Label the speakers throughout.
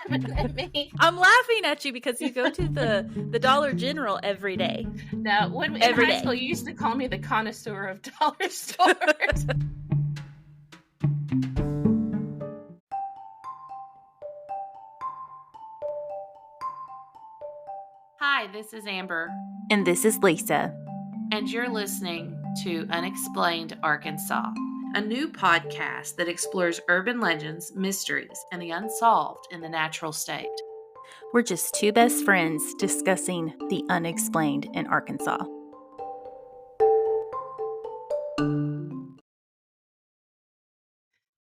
Speaker 1: laughing at me?
Speaker 2: I'm laughing at you because you go to the Dollar General every day.
Speaker 1: No, when in high school, you used to call me the connoisseur of dollar stores. Hi, this is Amber.
Speaker 2: And this is Lisa.
Speaker 1: And you're listening to Unexplained Arkansas, a new podcast that explores urban legends, mysteries, and the unsolved in the natural state.
Speaker 2: We're just two best friends discussing the unexplained in Arkansas.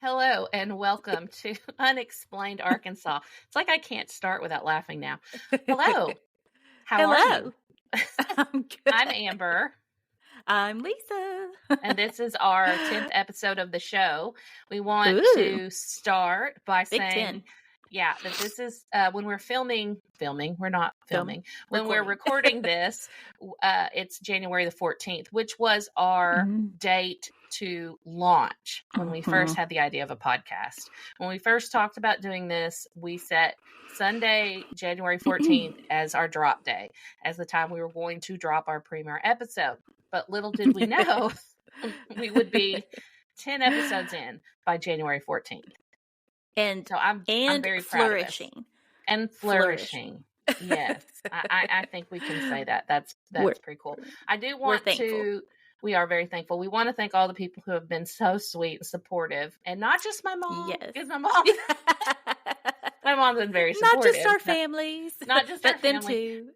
Speaker 1: Hello and welcome to Unexplained Arkansas. It's like I can't start without laughing now. Hello. How are you?
Speaker 2: I'm good.
Speaker 1: I'm Amber.
Speaker 2: I'm Lisa.
Speaker 1: And this is our 10th episode of the show. We want to start by saying,
Speaker 2: 10.
Speaker 1: Yeah, that this is when we're filming, we're not filming. When we're recording this, it's January the 14th, which was our date to launch when we first had the idea of a podcast. When we first talked about doing this, we set Sunday, January 14th as our drop day, as the time we were going to drop our premiere episode. But little did we know we would be 10 episodes in by January 14th.
Speaker 2: And
Speaker 1: so I'm very
Speaker 2: flourishing.
Speaker 1: proud of us. And flourishing. Yes. I think we can say that. That's pretty cool. I do want to. We are very thankful. We want to thank all the people who have been so sweet and supportive. And not just my mom.
Speaker 2: Yes.
Speaker 1: Because my mom's been very supportive.
Speaker 2: Not just our families.
Speaker 1: Not just our
Speaker 2: them
Speaker 1: family.
Speaker 2: too.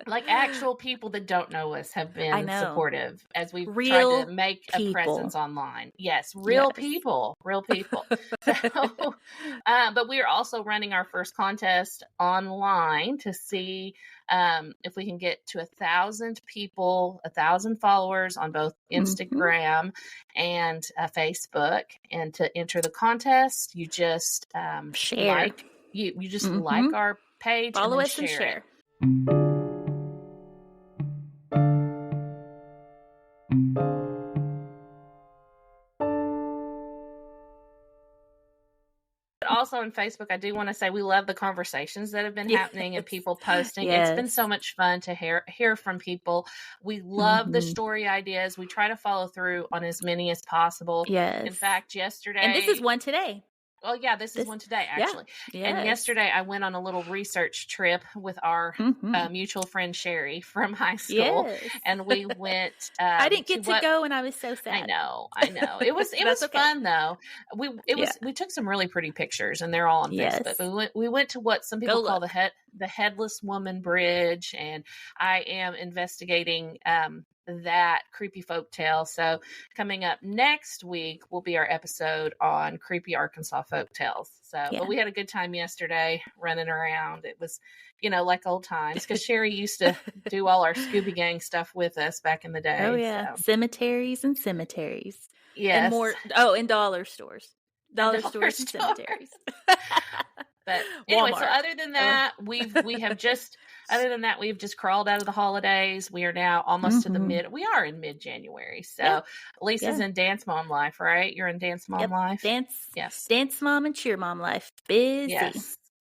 Speaker 1: Like actual people that don't know us have been supportive as we've
Speaker 2: real
Speaker 1: tried to make
Speaker 2: people.
Speaker 1: A presence online. Yes, real people. So, but we are also running our first contest online to see if we can get to 1,000 people, 1,000 followers on both Instagram and Facebook. And to enter the contest, you just
Speaker 2: share.
Speaker 1: You just like our page,
Speaker 2: follow
Speaker 1: and
Speaker 2: us and share.
Speaker 1: Also on Facebook, I do want to say we love the conversations that have been happening and people posting.
Speaker 2: Yes.
Speaker 1: It's been so much fun to hear from people. We love the story ideas. We try to follow through on as many as possible.
Speaker 2: Yes.
Speaker 1: In fact, yesterday...
Speaker 2: And this is one today.
Speaker 1: Oh, yeah, this is one today, actually.
Speaker 2: Yeah.
Speaker 1: And yesterday I went on a little research trip with our mutual friend Sherry from high school.
Speaker 2: Yes.
Speaker 1: And we went...
Speaker 2: I didn't get to go and I was so sad.
Speaker 1: I know. It was
Speaker 2: okay.
Speaker 1: fun, though. We took some really pretty pictures, and they're all on Facebook. But we went to what some people call the Headless Woman Bridge, and I am investigating that creepy folktale. So coming up next week will be our episode on creepy Arkansas folktales. So, but we had a good time yesterday running around. It was, like old times, because Sherry used to do all our Scooby Gang stuff with us back in the day.
Speaker 2: Oh yeah,
Speaker 1: so.
Speaker 2: Cemeteries and cemeteries.
Speaker 1: Yes,
Speaker 2: and more. Oh, and dollar stores, dollar stores and cemeteries.
Speaker 1: But anyway,
Speaker 2: Walmart.
Speaker 1: So other than that, we've just crawled out of the holidays. We are now almost to we are in mid-January. So Lisa's in Dance Mom life, right? You're in Dance Mom life?
Speaker 2: Dance Mom and Cheer Mom life. Busy.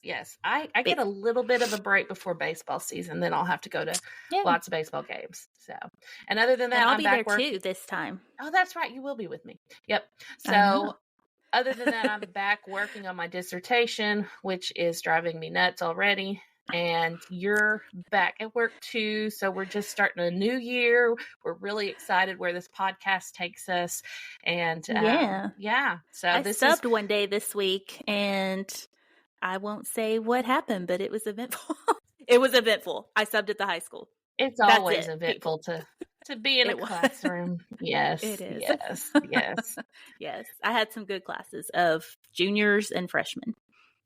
Speaker 1: Yes. I get a little bit of a break before baseball season. Then I'll have to go to lots of baseball games. So, and other than that,
Speaker 2: and I'll
Speaker 1: I'm
Speaker 2: be
Speaker 1: back
Speaker 2: there too this time.
Speaker 1: Oh, that's right. You will be with me. Yep. So other than that, I'm back working on my dissertation, which is driving me nuts already. And you're back at work too. So we're just starting a new year. We're really excited where this podcast takes us. And So
Speaker 2: I subbed one day this week, and I won't say what happened, but it was eventful. It was eventful. I subbed at the high school.
Speaker 1: It's always eventful to be in a classroom. Yes.
Speaker 2: It is.
Speaker 1: Yes.
Speaker 2: Yes. I had some good classes of juniors and freshmen.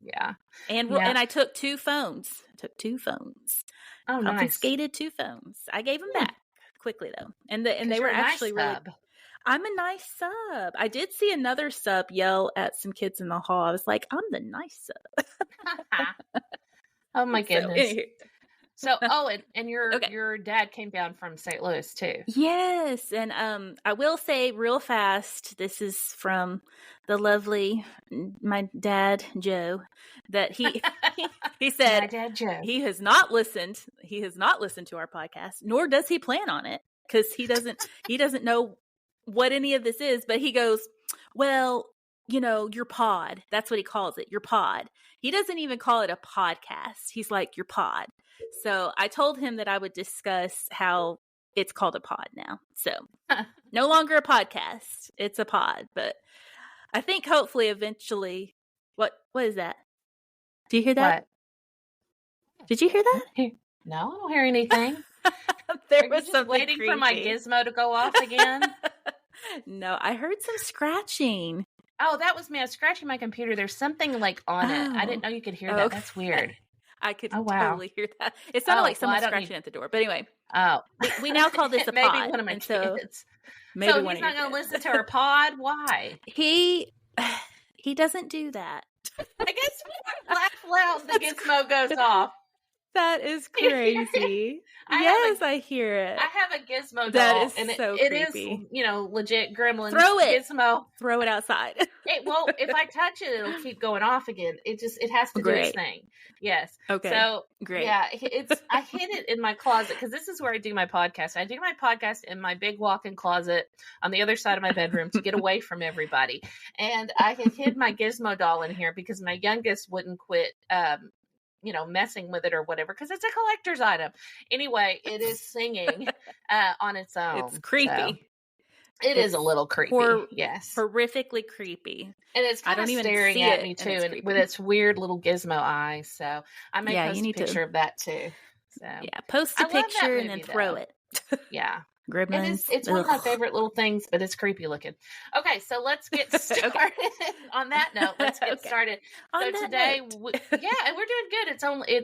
Speaker 1: Yeah.
Speaker 2: And I took two phones.
Speaker 1: Oh,
Speaker 2: confiscated 2 phones. I gave them back quickly though. And they were actually really I'm a nice sub. I did see another sub yell at some kids in the hall. I was like, I'm the nice sub.
Speaker 1: Oh my goodness. So, and your dad came down from St. Louis too.
Speaker 2: Yes, and I will say real fast, this is from the lovely my dad Joe, that he said
Speaker 1: my dad Joe.
Speaker 2: he has not listened to our podcast, nor does he plan on it, because he doesn't know what any of this is, but he goes, well, your pod. That's what he calls it, your pod. He doesn't even call it a podcast. He's like, your pod. So I told him that I would discuss how it's called a pod now. So no longer a podcast. It's a pod. But I think hopefully eventually, what is that? Do you hear that?
Speaker 1: What?
Speaker 2: Did you hear that?
Speaker 1: No, I don't hear anything.
Speaker 2: There was something
Speaker 1: waiting
Speaker 2: creepy.
Speaker 1: For my gizmo to go off again.
Speaker 2: No, I heard some scratching.
Speaker 1: Oh, that was me. I was scratching my computer. There's something like on it. I didn't know you could hear that. Okay. That's weird.
Speaker 2: I could totally hear that. It sounded like someone scratching at the door. But anyway.
Speaker 1: Oh.
Speaker 2: We now call this a
Speaker 1: maybe
Speaker 2: pod.
Speaker 1: Maybe one of my kids. So
Speaker 2: he's
Speaker 1: not going to listen to our pod? Why?
Speaker 2: He doesn't do that.
Speaker 1: I guess when I laugh loud, the gizmo goes off.
Speaker 2: That is crazy. Yes, I hear it.
Speaker 1: I have a gizmo doll.
Speaker 2: That is
Speaker 1: and
Speaker 2: so
Speaker 1: it
Speaker 2: creepy.
Speaker 1: is, legit gremlin.
Speaker 2: Throw it.
Speaker 1: Gizmo.
Speaker 2: Throw it outside.
Speaker 1: It won't. If I touch it, it'll keep going off again. It has to do its thing. Yes.
Speaker 2: Okay.
Speaker 1: So
Speaker 2: great.
Speaker 1: Yeah, I hid it in my closet because this is where I do my podcast. I do my podcast in my big walk-in closet on the other side of my bedroom to get away from everybody. And I had hid my gizmo doll in here because my youngest wouldn't quit messing with it or whatever, because it's a collector's item. Anyway, it is singing on its own.
Speaker 2: It's creepy.
Speaker 1: So it is a little creepy. Yes.
Speaker 2: Horrifically creepy.
Speaker 1: And it's kind of staring at me too, and with its weird little gizmo eyes. So I may post a picture of that too. So
Speaker 2: yeah, post a picture and then throw it.
Speaker 1: Yeah.
Speaker 2: Gremlins.
Speaker 1: It's one of my favorite little things, but it's creepy looking. Okay, so let's get started. On that note, let's get started. So today, and we're doing good.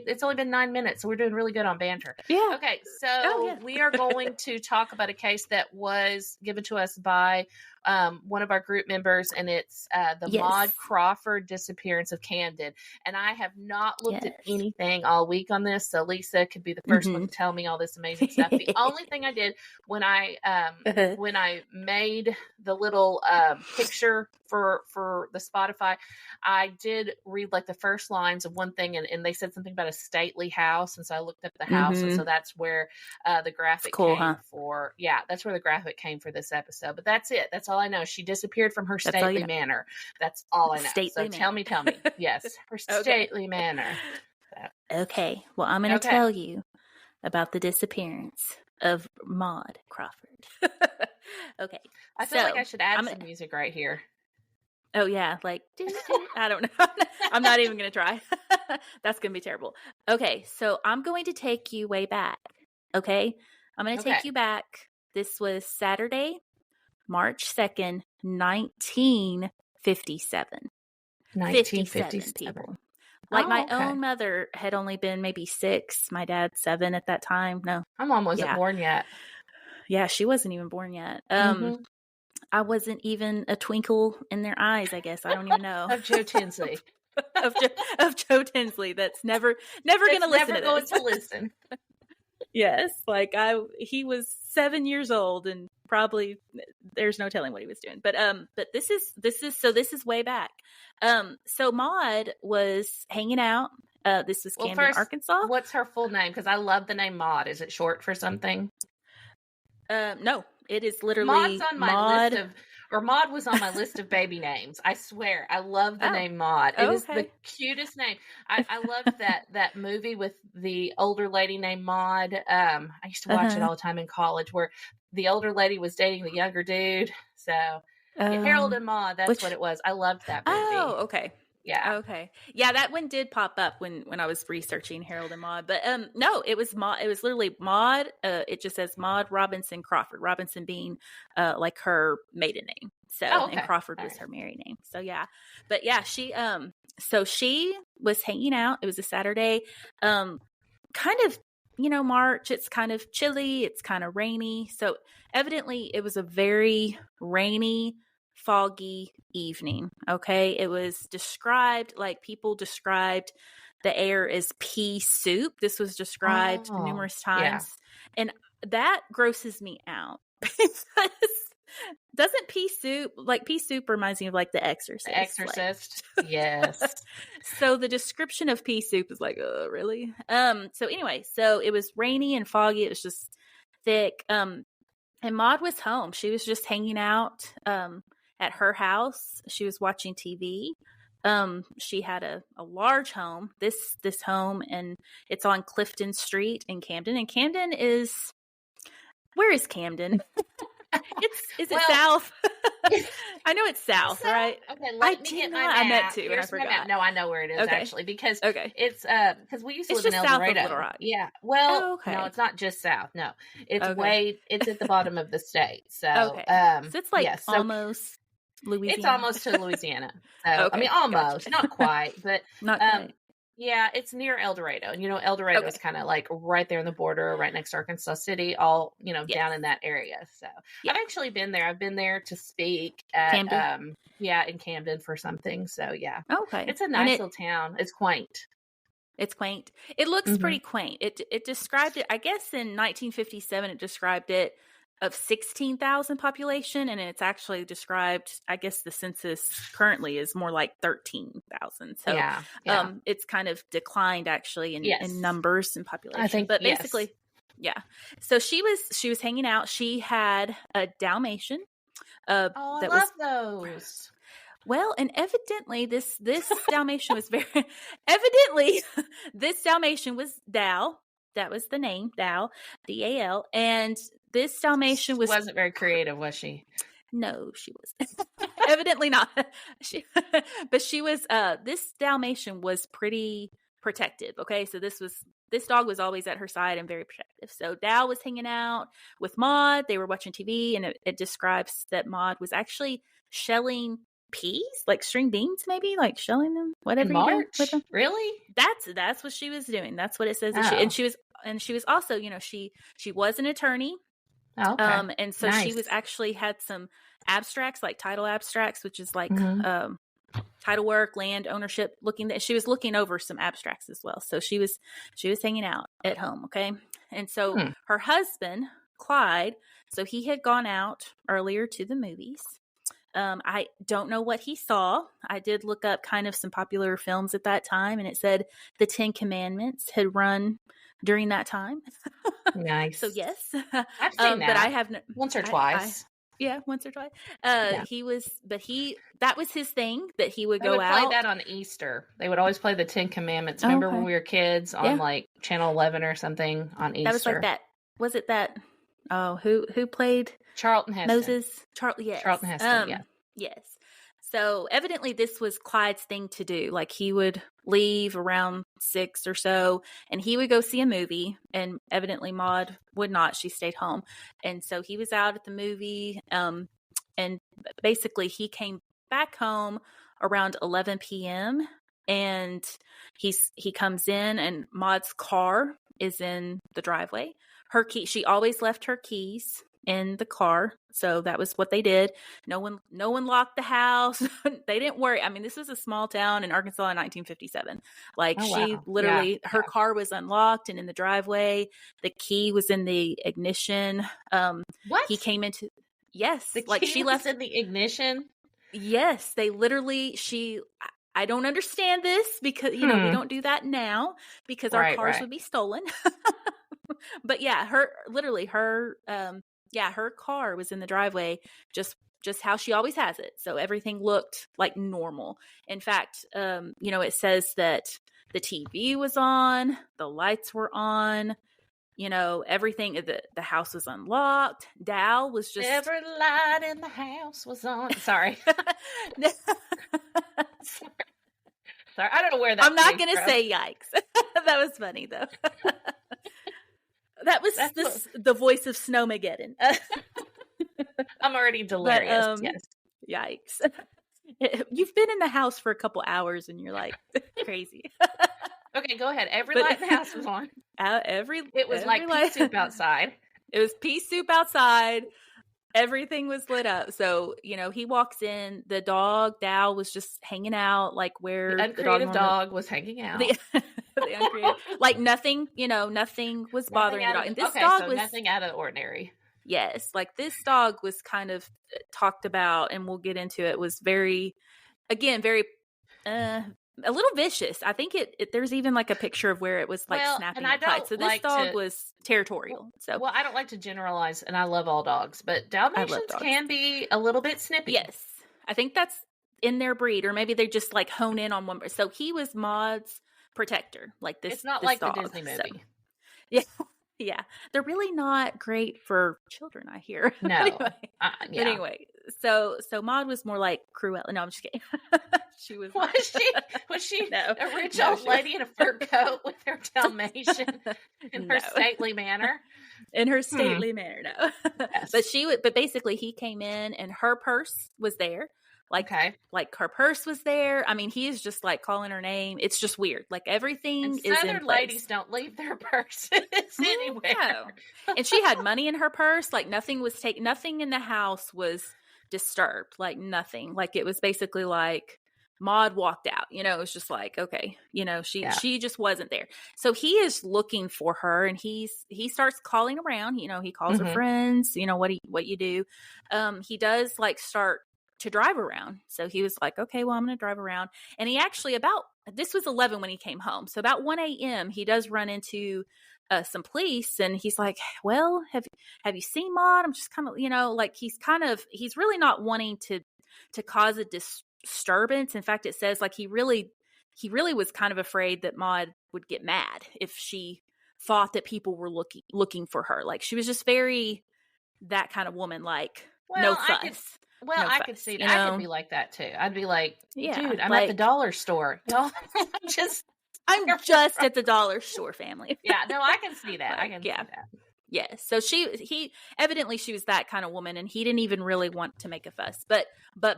Speaker 1: It's only been 9 minutes, so we're doing really good on banter.
Speaker 2: Yeah.
Speaker 1: Okay, so we are going to talk about a case that was given to us by one of our group members, and it's the Maud Crawford Disappearance of Camden. And I have not looked at anything all week on this, so Lisa could be the first one to tell me all this amazing stuff. The only thing I did when I made the little picture for the Spotify, I did read like the first lines of one thing, and they said something about a stately house, and so I looked up the house, and so that's where the graphic came for. Yeah, that's where the graphic came for this episode. But that's it. That's all I know. She disappeared from her stately manor. That's all I know. So tell me. Yes, her stately manor. So.
Speaker 2: Okay. Well, I'm going to tell you about the disappearance of Maud Crawford. Okay.
Speaker 1: I feel like I should add some music right here.
Speaker 2: Oh yeah, like I don't know. I'm not even going to try. That's going to be terrible. Okay, so I'm going to take you way back. Okay? I'm going to take you back. This was Saturday, March 2nd, 1957. 1957 people. Like my own mother had only been maybe 6, my dad 7 at that time. No.
Speaker 1: My mom wasn't born yet.
Speaker 2: Yeah, she wasn't even born yet. I wasn't even a twinkle in their eyes, I guess. I don't even know.
Speaker 1: Of Joe Tinsley.
Speaker 2: of Joe Tinsley. That's never going to listen to this.
Speaker 1: Never going to listen.
Speaker 2: Yes. Like he was 7 years old, and probably there's no telling what he was doing. But this is way back. So Maud was hanging out. This was Camden, Arkansas.
Speaker 1: What's her full name? Because I love the name Maud. Is it short for something?
Speaker 2: No, it is literally
Speaker 1: Maud's on my list of, or Maud was on my list of baby names. I swear, I love the name Maud. It is the cutest name. I loved that movie with the older lady named Maud. I used to watch it all the time in college, where the older lady was dating the younger dude. So Harold and Maude, that's what it was. I loved that movie.
Speaker 2: Oh, okay.
Speaker 1: Yeah.
Speaker 2: Okay. Yeah, that one did pop up when I was researching Harold and Maude. But no, it was Maud. It was literally Maud. It just says Maud Robinson Crawford. Robinson being like her maiden name. So and Crawford was her married name. So yeah. But yeah, she was hanging out. It was a Saturday. Kind of, March, it's kind of chilly, it's kind of rainy. So evidently it was a very rainy, foggy evening. Okay. It was described, like people described the air is pea soup. This was described numerous times. Yeah. And that grosses me out. Because doesn't pea soup reminds me of like The Exorcist.
Speaker 1: The Exorcist. Like. Yes.
Speaker 2: So the description of pea soup is like, oh, really? So anyway, so it was rainy and foggy. It was just thick. And Maud was home. She was just hanging out at her house. She was watching TV. She had a large home, this home, and it's on Clifton Street in Camden. And Camden is, where is Camden? Is it south? I know it's south, right?
Speaker 1: Okay, let me get my map.
Speaker 2: I meant to, and I forgot.
Speaker 1: No, I know where it is actually, because it's because we used to live
Speaker 2: in
Speaker 1: El Dorado.
Speaker 2: South of Little Rock.
Speaker 1: Yeah, well, no, it's not just south. No, it's it's at the bottom of the state. So, so
Speaker 2: it's like almost Louisiana.
Speaker 1: It's almost to Louisiana. So I mean, almost, not quite, but
Speaker 2: not quite.
Speaker 1: Yeah, it's near El Dorado. And, El Dorado is kind of like right there in the border, right next to Arkansas City, all, down in that area. So I've actually been there. I've been there to speak at, Camden? In Camden for something. So, yeah.
Speaker 2: Okay.
Speaker 1: It's a nice little town. It's quaint.
Speaker 2: It's quaint. It looks pretty quaint. It described it, I guess in 1957, it described it of 16,000 population, and it's actually described, I guess the census currently is more like 13,000. So it's kind of declined actually in numbers and population. I think, but basically, So she was hanging out. She had a Dalmatian.
Speaker 1: I love those.
Speaker 2: Well, and evidently this Dalmatian was this Dalmatian was Dal. That was the name, Dal, D-A-L. And this Dalmatian wasn't
Speaker 1: very creative, was she?
Speaker 2: No, she wasn't. Evidently not. But she was, this Dalmatian was pretty protective. Okay. So this dog was always at her side and very protective. So Dal was hanging out with Maud. They were watching TV, and it describes that Maud was actually shelling peas, like string beans, maybe, like shelling them, whatever you do with them.
Speaker 1: Really?
Speaker 2: That's what she was doing. That's what it says. And she was also, she was an attorney.
Speaker 1: Oh, okay.
Speaker 2: And so she was actually had some abstracts, like title abstracts, which is like title work, land ownership. She was looking over some abstracts as well. So she was hanging out at home. Okay. And so her husband, Clyde, so he had gone out earlier to the movies. I don't know what he saw. I did look up kind of some popular films at that time, and it said The 10 Commandments had run during that time.
Speaker 1: Nice.
Speaker 2: So yes,
Speaker 1: I've seen that.
Speaker 2: But I have
Speaker 1: once or twice.
Speaker 2: Once or twice. That was his thing, that he would go out.
Speaker 1: They would play that on Easter. They would always play the 10 Commandments. Remember when we were kids on like Channel 11 or something on Easter?
Speaker 2: That was like that. Was it that? Oh, who played
Speaker 1: Charlton Heston?
Speaker 2: Moses. Yes.
Speaker 1: Charlton Heston.
Speaker 2: Yes. So evidently this was Clyde's thing to do. Like he would leave around 6 or so, and he would go see a movie, and evidently Maud would not. She stayed home. And so he was out at the movie. And basically he came back home around 11 p.m. and he comes in, and Maud's car is in the driveway. Her key, she always left her keys in the car. So that was what they did. No one locked the house. They didn't worry. I mean, this was a small town in Arkansas in 1957. Like she literally, her car was unlocked and in the driveway. The key was in the ignition.
Speaker 1: What?
Speaker 2: He came into, yes.
Speaker 1: The key she left in the ignition?
Speaker 2: Yes. They literally, I don't understand this because, we don't do that now because our cars would be stolen. But yeah, her car was in the driveway, just how she always has it. So everything looked like normal. In fact, it says that the TV was on, the lights were on, everything, the house was unlocked. Dal was just...
Speaker 1: Every light in the house was on. Sorry. Sorry, I don't know where that
Speaker 2: I'm not going to say yikes. That was funny, though. That was the voice of Snowmageddon.
Speaker 1: I'm already delirious. Yes.
Speaker 2: Yikes. You've been in the house for a couple hours and you're like crazy.
Speaker 1: Okay, go ahead. Every light in the house was on.
Speaker 2: It was
Speaker 1: like pea soup outside.
Speaker 2: It was pea soup outside. Everything was lit up. So, he walks in, the dog, Dow, was just hanging out, like where
Speaker 1: the uncreative dog was hanging out.
Speaker 2: The uncreative, like nothing, nothing was bothering the dog. And this dog was
Speaker 1: nothing out of the ordinary.
Speaker 2: Yes. Like this dog was kind of talked about, and we'll get into it, was very, a little vicious. I think there's even like a picture of where it was like snapping at fights. So this dog was territorial. So
Speaker 1: I don't like to generalize, and I love all dogs, but Dalmatians can be a little bit snippy.
Speaker 2: Yes. I think that's in their breed, or maybe they just like hone in on one. So he was Maud's protector. Like this.
Speaker 1: It's not
Speaker 2: this
Speaker 1: like
Speaker 2: dog,
Speaker 1: the Disney movie.
Speaker 2: So. Yeah. Yeah. They're really not great for children, I hear.
Speaker 1: No.
Speaker 2: Anyway. But anyway, so Maud was more like Cruella. No, I'm just kidding. She was.
Speaker 1: Was she a rich old lady in a fur coat with her Dalmatian in her stately manner?
Speaker 2: In her stately manner, no. Yes. But basically he came in and her purse was there. Like her purse was there. I mean, he is just like calling her name. It's just weird. Like everything is in place.
Speaker 1: Southern ladies don't leave their purses anywhere.
Speaker 2: No. And she had money in her purse. Like nothing was taken. Nothing in the house was disturbed. Like nothing. Like it was basically like Maud walked out. It was just like, okay, she just wasn't there. So he is looking for her, and he starts calling around. He calls her friends. What you do. He does like start to drive around. So he was like, okay, well, I'm going to drive around. And he actually this was 11 when he came home. So about 1 a.m. he does run into some police, and he's like, well, have you seen Maud? I'm just kind of, like he's really not wanting to cause a disturbance. In fact, it says like he really was kind of afraid that Maud would get mad if she thought that people were looking for her. Like she was just very that kind of woman, like no fuss.
Speaker 1: I could see that. I could be like that too. I'd be like, dude, I'm at the dollar store. Y'all, I'm just
Speaker 2: at the dollar store, family.
Speaker 1: Yeah, no, I can see that. I can see that.
Speaker 2: Yeah. So he evidently she was that kind of woman, and he didn't even really want to make a fuss. But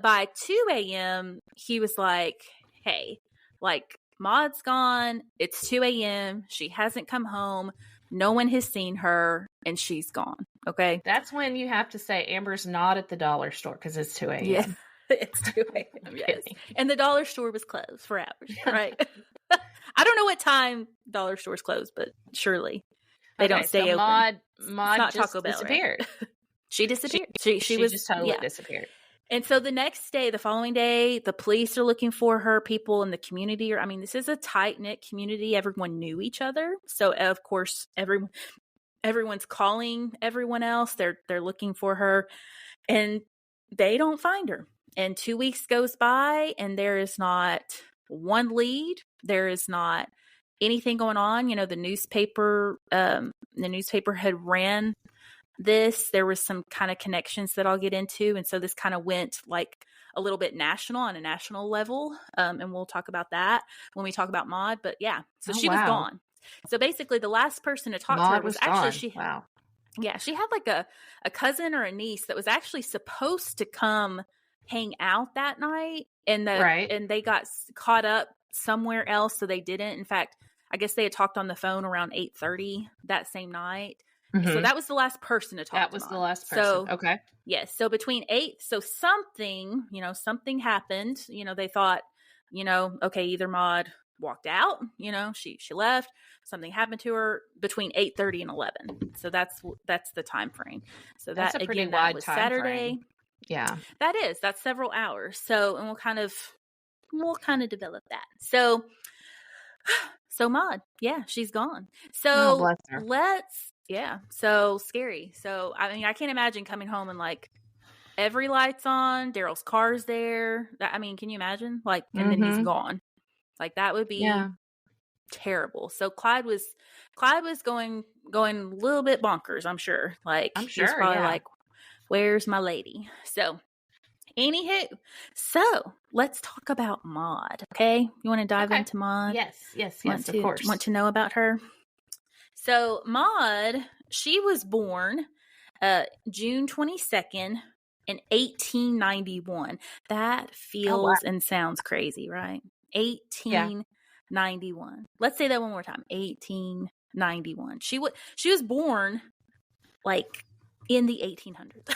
Speaker 2: by 2 a.m. he was like, hey, like Maud's gone. It's 2 a.m. She hasn't come home. No one has seen her, and she's gone. Okay.
Speaker 1: That's when you have to say Amber's not at the dollar store because it's 2 a.m.
Speaker 2: Yeah, it's 2 a.m. Yes. And the dollar store was closed for hours, right? I don't know what time dollar stores close, but surely they don't stay open.
Speaker 1: Maud just Taco Bell, disappeared.
Speaker 2: Right? She disappeared. She
Speaker 1: was just totally disappeared.
Speaker 2: And so the following day, the police are looking for her. People in the community this is a tight-knit community. Everyone knew each other. So, of course, everyone's calling everyone else. They're looking for her, and they don't find her. And 2 weeks goes by, and there is not one lead. There is not anything going on. The newspaper had ran this. There was some kind of connections that I'll get into. And so this kind of went like a little bit national on a national level. And we'll talk about that when we talk about Maud. But yeah, so she was gone. So basically the last person to talk to her was actually she had like a cousin or a niece that was actually supposed to come hang out that night. And and they got caught up somewhere else. So they didn't. In fact, I guess they had talked on the phone around 8:30 that same night. Mm-hmm. So that was the last person to talk to.
Speaker 1: That was the last person. So, okay.
Speaker 2: Yes. So between 8, so something happened. They thought, okay, either Maud walked out, she left, something happened to her between 8:30 and 11. So that's the time frame. So
Speaker 1: that's a pretty wide
Speaker 2: was
Speaker 1: time
Speaker 2: Saturday.
Speaker 1: Frame. Yeah.
Speaker 2: That's several hours. So, and we'll kind of develop that. So Maud, she's gone. So so scary. So, I can't imagine coming home and like every light's on, Daryl's car's there. Can you imagine? Like, and then he's gone. Like that would be terrible. So Clyde was going a little bit bonkers, I'm sure. Like, he was probably like, where's my lady? So, anywho, so let's talk about Maud. Okay, you want to dive into Maud?
Speaker 1: Yes, of course.
Speaker 2: Want to know about her? So Maud, she was born June 22nd in 1891. That feels and sounds crazy, right? 1891. Let's say that one more time. 1891. She was born like in the 1800s.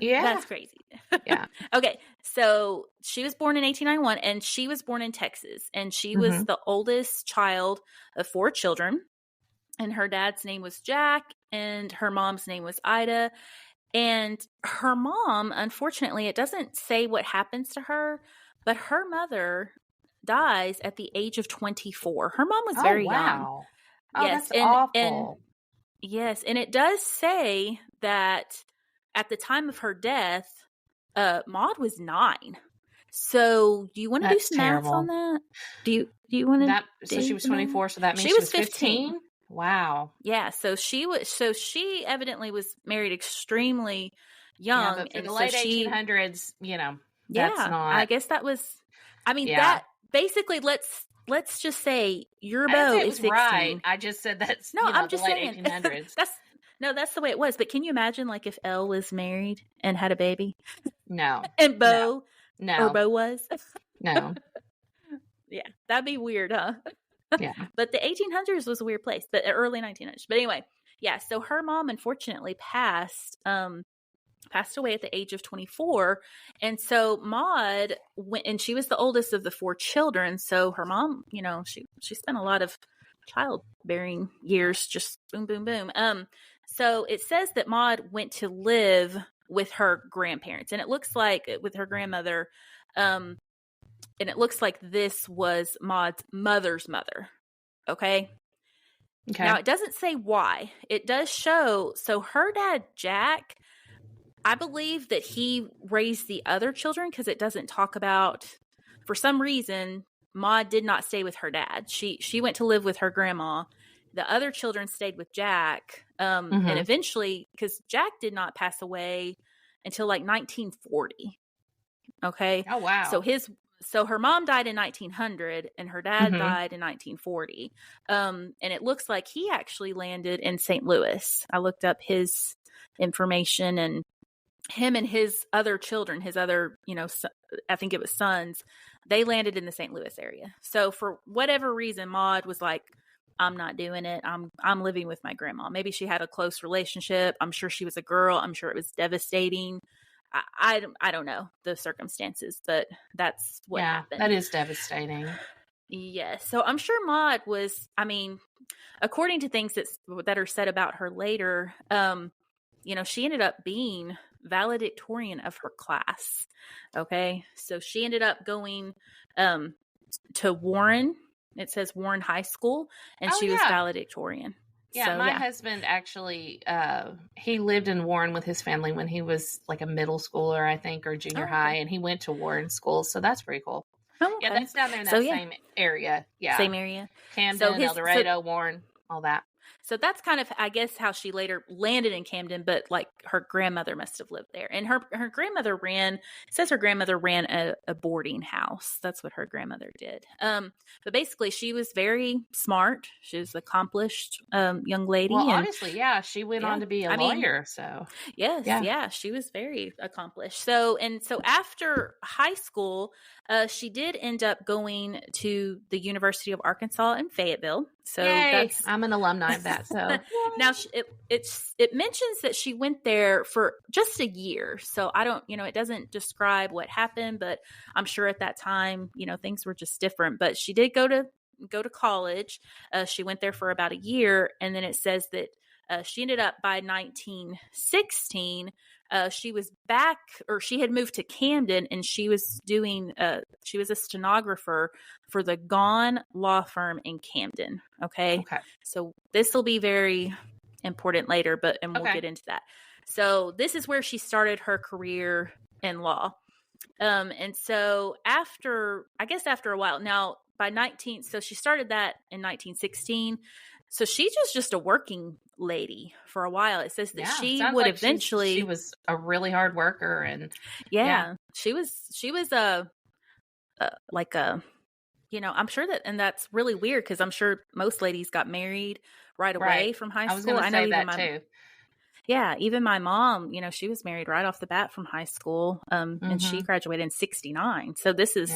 Speaker 1: Yeah.
Speaker 2: That's crazy.
Speaker 1: Yeah.
Speaker 2: Okay. So she was born in 1891 and she was born in Texas, and she was the oldest child of 4 children. And her dad's name was Jack and her mom's name was Ida. And her mom, unfortunately, it doesn't say what happens to her, but her mother dies at the age of 24. Her mom was very young.
Speaker 1: Oh,
Speaker 2: Yes.
Speaker 1: that's awful.
Speaker 2: Yes. And it does say that at the time of her death, Maud was 9. So do you want to do some math on that? Do you want to?
Speaker 1: So she was 24. So that means she was 15. Wow.
Speaker 2: Yeah. So she evidently was married extremely young.
Speaker 1: Yeah, but for the late 1800s, that's not.
Speaker 2: I guess that was. I mean, that basically let's just say your beau is 16. Right.
Speaker 1: I just said that's
Speaker 2: I'm just
Speaker 1: the
Speaker 2: saying.
Speaker 1: late 1800s.
Speaker 2: That's the way it was. But can you imagine, like, if Elle was married and had a baby?
Speaker 1: No.
Speaker 2: And Beau,
Speaker 1: no,
Speaker 2: or Beau was?
Speaker 1: No.
Speaker 2: Yeah, that'd be weird, huh?
Speaker 1: Yeah.
Speaker 2: But the 1800s was a weird place, but early 1900s. But anyway, yeah. So her mom unfortunately passed away at the age of 24, and so Maud went, and she was the oldest of the 4 children. So her mom, she spent a lot of childbearing years, just boom, boom, boom. So it says that Maud went to live with her grandparents, and it looks like with her grandmother, and it looks like this was Maud's mother's mother. Okay. Now, it doesn't say why. It does show. So her dad, Jack, I believe that he raised the other children, because it doesn't talk about, for some reason, Maud did not stay with her dad. She went to live with her grandma. The other children stayed with Jack. And eventually, because Jack did not pass away until like 1940. Okay.
Speaker 1: Oh, wow.
Speaker 2: So her mom died in 1900 and her dad died in 1940. And it looks like he actually landed in St. Louis. I looked up his information, and him and his other children, his other, I think it was sons, they landed in the St. Louis area. So for whatever reason, Maud was like, I'm not doing it. I'm living with my grandma. Maybe she had a close relationship. I'm sure she was a girl. I'm sure it was devastating. I don't know the circumstances, but that's what happened.
Speaker 1: That is devastating.
Speaker 2: Yes. So I'm sure Maud was, according to things that are said about her later, she ended up being valedictorian of her class. Okay. So she ended up going to Warren. It says Warren High School, and she was valedictorian.
Speaker 1: Yeah, so, my husband actually, he lived in Warren with his family when he was like a middle schooler, I think, or junior high, and he went to Warren School, so that's pretty cool.
Speaker 2: Oh, okay.
Speaker 1: Yeah, that's down there in that same area. Yeah.
Speaker 2: Same area.
Speaker 1: Camden, El Dorado, Warren, all that.
Speaker 2: So that's kind of, I guess, how she later landed in Camden, but like her grandmother must have lived there. And her grandmother ran a boarding house. That's what her grandmother did. But basically she was very smart. She was an accomplished young lady.
Speaker 1: Well, honestly, she went on to be a lawyer. So
Speaker 2: yes, she was very accomplished. So after high school, she did end up going to the University of Arkansas in Fayetteville. So
Speaker 1: I'm an alumni of that. So
Speaker 2: now it mentions that she went there for just a year. So I don't, it doesn't describe what happened, but I'm sure at that time, things were just different. But she did go to college. She went there for about a year, and then it says that she ended up by 1916. She was back, or she had moved to Camden, and she was she was a stenographer for the Gone law firm in Camden. Okay. So this will be very important later, and we'll get into that. So this is where she started her career in law. And so after a while, now so she started that in 1916. So she was just a working lady for a while. It says that she would eventually.
Speaker 1: She was a really hard worker, and
Speaker 2: she was I'm sure that, and that's really weird because I'm sure most ladies got married right away from high school.
Speaker 1: I was going to say that too.
Speaker 2: Yeah, even my mom, she was married right off the bat from high school, and she graduated in 69. So this is,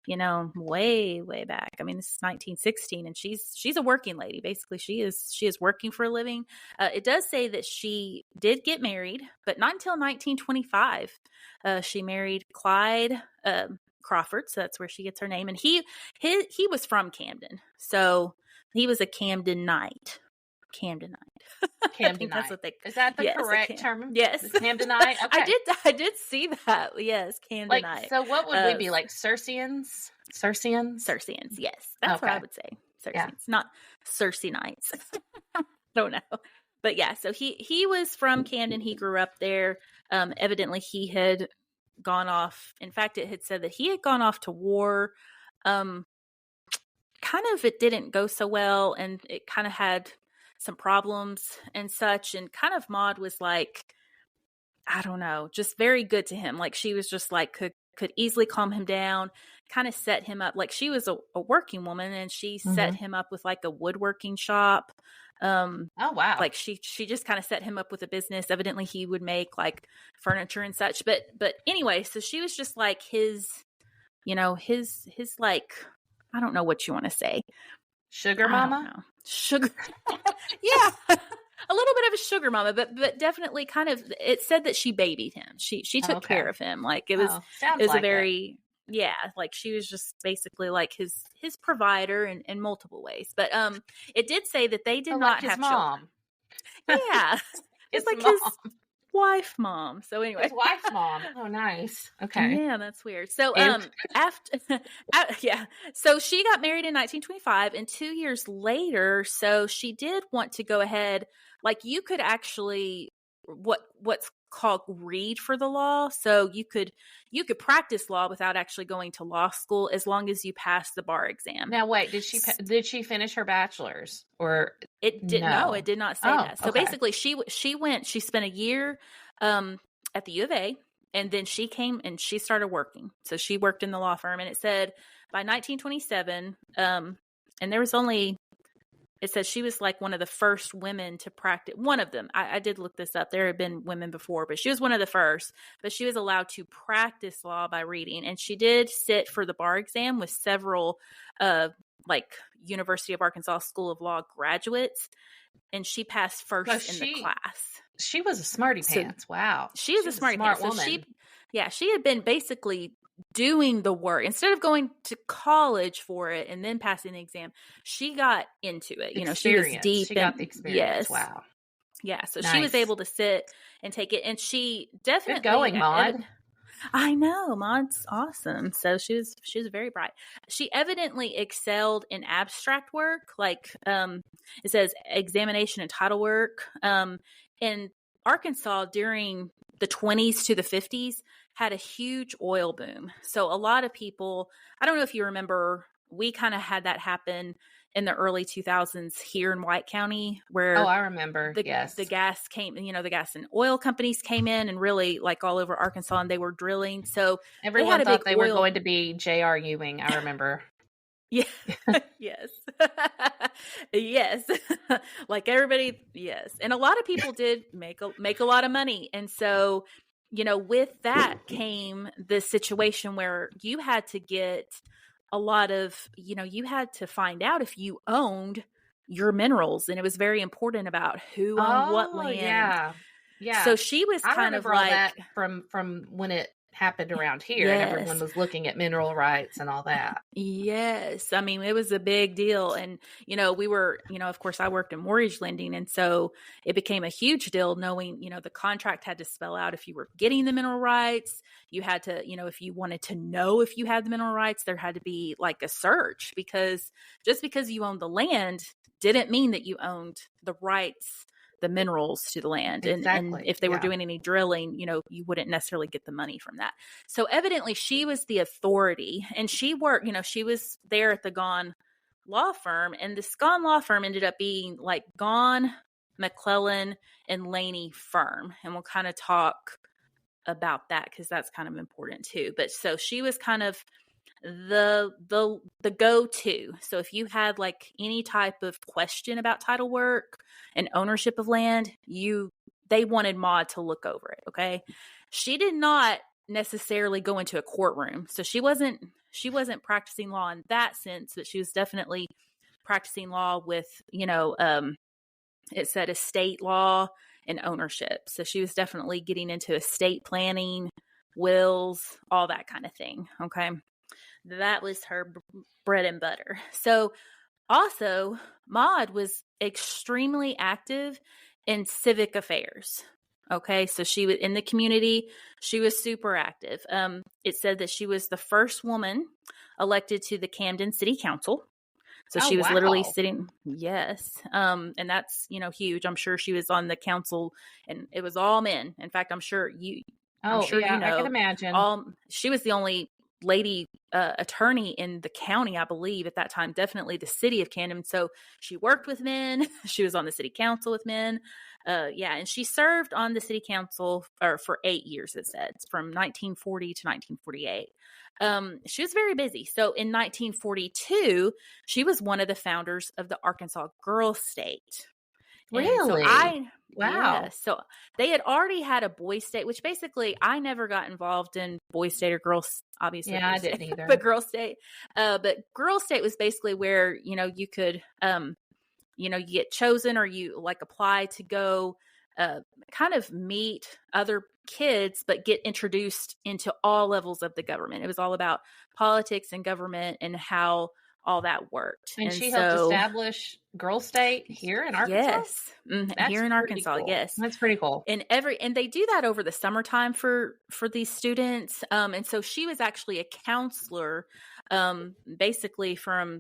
Speaker 2: way, way back. I mean, this is 1916, and she's a working lady. Basically, she is working for a living. It does say that she did get married, but not until 1925. She married Clyde Crawford, so that's where she gets her name. And he was from Camden, so he was a Camdenite. I think that's what they.
Speaker 1: Is that the correct term?
Speaker 2: Yes,
Speaker 1: Camdenite. Okay,
Speaker 2: I did see that. Yes, Camdenite.
Speaker 1: Like, so what would we be, like Searcians?
Speaker 2: Yes, that's what I would say. Searcians, not Searcy Knights. I don't know, but yeah. So he was from Camden. He grew up there. Evidently, he had gone off. In fact, it had said that he had gone off to war. Kind of, it didn't go so well, and it kind of had some problems and such. And kind of Maud was like, I don't know, just very good to him. Like, she was just like, could easily calm him down, kind of set him up. Like, she was a working woman, and she set him up with like a woodworking shop.
Speaker 1: Oh, wow.
Speaker 2: Like she just kind of set him up with a business. Evidently he would make like furniture and such. But anyway, so she was just like his like, I don't know what you want to say.
Speaker 1: Sugar mama?
Speaker 2: Sugar. Yeah. A little bit of a sugar mama, but definitely kind of, it said that she babied him. She took care of him. Like, it was a very, like she was just basically like his provider in multiple ways. But it did say that they did not have
Speaker 1: mom.
Speaker 2: Children. Yeah. It's like
Speaker 1: mom.
Speaker 2: his wife mom. So anyway.
Speaker 1: His wife's mom. Oh, nice. Okay.
Speaker 2: Yeah, that's weird. So so she got married in 1925, and 2 years later, so she did want to go ahead, like, you could actually what's called read for the law. So you could practice law without actually going to law school, as long as you pass the bar exam.
Speaker 1: Now wait, did she finish her bachelor's, or
Speaker 2: it did? No, it did not say that. So basically she spent a year at the U of A, and then she came and she started working. So she worked in the law firm, and it said by 1927, and there was only, it says she was like one of the first women to practice. One of them. I did look this up. There had been women before, but she was one of the first. But she was allowed to practice law by reading. And she did sit for the bar exam with several like University of Arkansas School of Law graduates. And she passed first in the class.
Speaker 1: She was a smarty pants. Wow.
Speaker 2: She was a smarty pants.
Speaker 1: Woman.
Speaker 2: So she had been basically doing the work instead of going to college for it and then passing the exam. She got into it. She was deep.
Speaker 1: She got the experience. Yes. Wow.
Speaker 2: Yeah. So she was able to sit and take it, and she definitely
Speaker 1: good going, Maud.
Speaker 2: I know, Maud's awesome. So she was very bright. She evidently excelled in abstract work, like it says examination and title work. In Arkansas during the 20s to the 50s had a huge oil boom. So a lot of people, I don't know if you remember, we kind of had that happen in the early 2000s here in White County, where
Speaker 1: I remember.
Speaker 2: The gas came, the gas and oil companies came in, and really like all over Arkansas, and they were drilling. So
Speaker 1: everyone thought they were going to be J.R. Ewing. I remember.
Speaker 2: Yeah. Yes. Yes. Like everybody. Yes. And a lot of people did make a lot of money. And so, with that came the situation where you had to get a lot of, you had to find out if you owned your minerals, and it was very important about who owned what land.
Speaker 1: Yeah. Yeah.
Speaker 2: So she was kind of like
Speaker 1: that from when it happened around here, and everyone was looking at mineral rights and all that.
Speaker 2: Yes. I mean, it was a big deal. And, we were, of course I worked in mortgage lending. And so it became a huge deal knowing, the contract had to spell out if you were getting the mineral rights. You had to, if you wanted to know if you had the mineral rights, there had to be like a search, because just because you owned the land didn't mean that you owned the rights, the minerals to the land.
Speaker 1: Exactly.
Speaker 2: And if they were doing any drilling, you wouldn't necessarily get the money from that. So evidently she was the authority, and she worked, she was there at the Gone law firm, and this Gone law firm ended up being like Gone, McClellan, and Laney firm. And we'll kind of talk about that, because that's kind of important too. But so she was kind of the go-to. So if you had like any type of question about title work and ownership of land, you they wanted Maud to look over it. Okay. She did not necessarily go into a courtroom. So she wasn't practicing law in that sense, but she was definitely practicing law with, it said estate law and ownership. So she was definitely getting into estate planning, wills, all that kind of thing. Okay. That was her bread and butter. So also, Maud was extremely active in civic affairs. Okay, so she was in the community. She was super active. It said that she was the first woman elected to the Camden City Council. So she was literally sitting. Yes. And that's, huge. I'm sure she was on the council and it was all men. In fact, I'm sure
Speaker 1: I can imagine.
Speaker 2: She was the only lady attorney in the county, I believe, at that time, definitely the city of Camden. So she worked with men. She was on the city council with men. And she served on the city council for 8 years, it said, from 1940 to 1948. She was very busy. So in 1942, she was one of the founders of the Arkansas Girl State.
Speaker 1: Really?
Speaker 2: Wow.
Speaker 1: Yeah,
Speaker 2: so they had already had a boy state, which basically I never got involved in boy state or girls, obviously.
Speaker 1: Yeah, I didn't either.
Speaker 2: But girl state. But girl state was basically where, you could, you get chosen or you like apply to go kind of meet other kids, but get introduced into all levels of the government. It was all about politics and government and how all that worked.
Speaker 1: And she helped establish Girl State here in Arkansas?
Speaker 2: Yes. Here in Arkansas,
Speaker 1: cool.
Speaker 2: yes.
Speaker 1: That's pretty cool.
Speaker 2: And they do that over the summertime for these students. And so she was actually a counselor, basically from,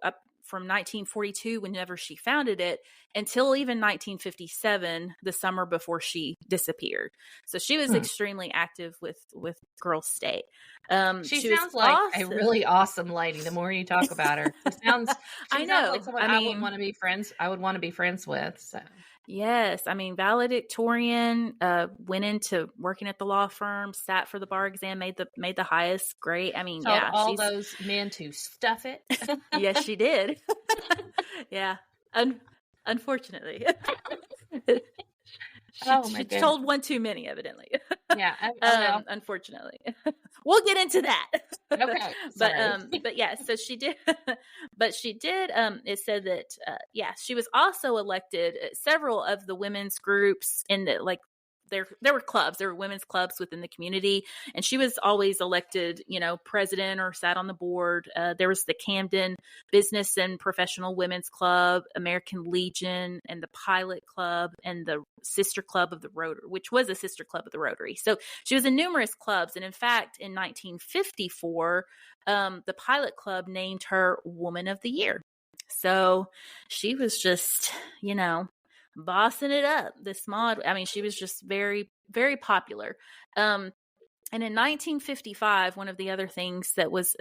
Speaker 2: up from 1942, whenever she founded it, until even 1957, the summer before she disappeared. So she was extremely active with Girl State.
Speaker 1: She sounds like a really awesome lady. The more you talk about her, she sounds like someone I would want to be friends. I would want to be friends with. So.
Speaker 2: Yes. Valedictorian, went into working at the law firm, sat for the bar exam, made the highest grade.
Speaker 1: Told all those men to stuff it.
Speaker 2: Yes, she did. Yeah. Unfortunately. She told one too many, evidently.
Speaker 1: Yeah.
Speaker 2: Unfortunately. We'll get into that.
Speaker 1: Okay.
Speaker 2: But yeah, so she did, it said that, she was also elected at several of the women's groups in the, there were clubs, there were women's clubs within the community, and she was always elected, president or sat on the board. There was the Camden Business and Professional Women's Club, American Legion, and the Pilot Club, and the Sister Club of the Rotary, which was a sister club of the Rotary. So she was in numerous clubs. And in fact, in 1954, the Pilot Club named her Woman of the Year. So she was just, bossing it up. This Maud, she was just very, very popular. And in 1955, one of the other things that was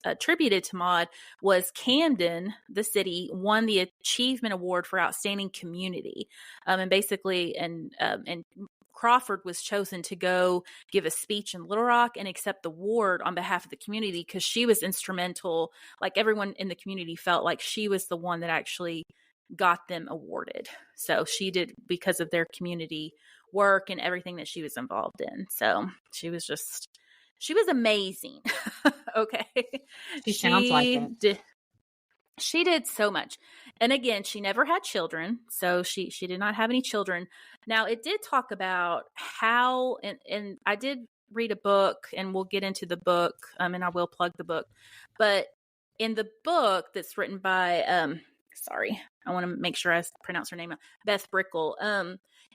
Speaker 2: attributed to Maud was Camden, the city, won the Achievement Award for Outstanding Community. And Crawford was chosen to go give a speech in Little Rock and accept the award on behalf of the community because she was instrumental. Like everyone in the community felt like she was the one that actually got them awarded. So she did because of their community work and everything that she was involved in. So she was amazing. Okay.
Speaker 1: She sounds like it.
Speaker 2: She did so much. And again, she never had children. So she did not have any children. Now it did talk about how, and I did read a book, and we'll get into the book, and I will plug the book, but in the book that's written by, I want to make sure I pronounce her name, Beth Brickell.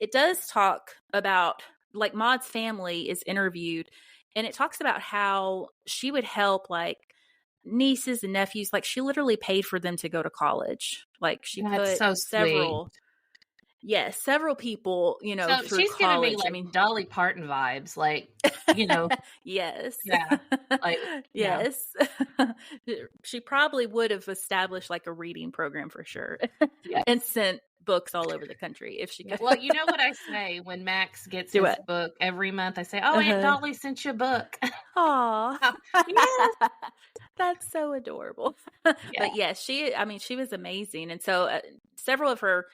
Speaker 2: It does talk about, like, Maud's family is interviewed, and it talks about how she would help, like, nieces and nephews. Like, she literally paid for them to go to college. Like, she put several people,
Speaker 1: so
Speaker 2: through
Speaker 1: she's
Speaker 2: college.
Speaker 1: Giving me Dolly Parton vibes, like,
Speaker 2: Yes.
Speaker 1: Yeah. Like,
Speaker 2: yes. Yeah. She probably would have established like a reading program for sure. Yes. And sent books all over the country if she could.
Speaker 1: Well, you know what I say when Max gets his book every month? I say, Aunt Dolly sent you a book.
Speaker 2: Aw.
Speaker 1: Yes.
Speaker 2: That's so adorable. Yeah. But yes, she was amazing. And so several of her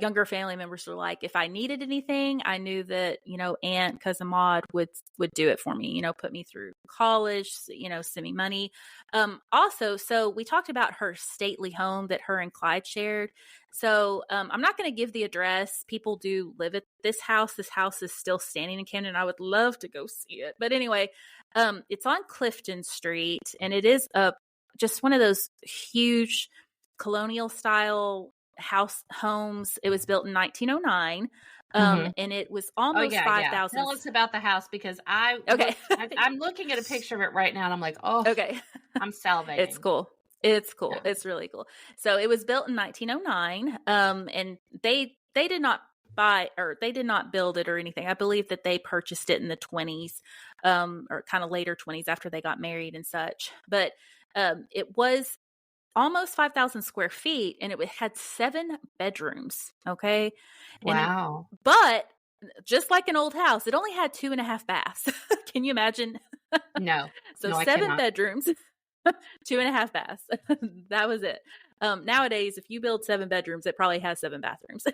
Speaker 2: younger family members were like, if I needed anything, I knew that, Aunt Cousin Maud would do it for me, put me through college, send me money. Also, so we talked about her stately home that her and Clyde shared. So I'm not going to give the address. People do live at this house. This house is still standing in Camden. I would love to go see it. But anyway, it's on Clifton Street, and it is just one of those huge colonial style homes. It was built in 1909. And it was almost 5,000.
Speaker 1: Tell us about the house, because I'm looking at a picture of it right now, and I'm like, oh, okay, I'm salivating.
Speaker 2: It's cool. It's cool. Yeah. It's really cool. So it was built in 1909. And they did not build it or anything. I believe that they purchased it in the 20s, or kind of later 20s after they got married and such. But it was almost 5,000 square feet, and it had 7 bedrooms. Okay.
Speaker 1: Wow.
Speaker 2: But just like an old house, it only had 2.5 baths. Can you imagine?
Speaker 1: No.
Speaker 2: So no, 7 bedrooms, 2.5 baths. That was it. Nowadays, if you build 7 bedrooms, it probably has 7 bathrooms.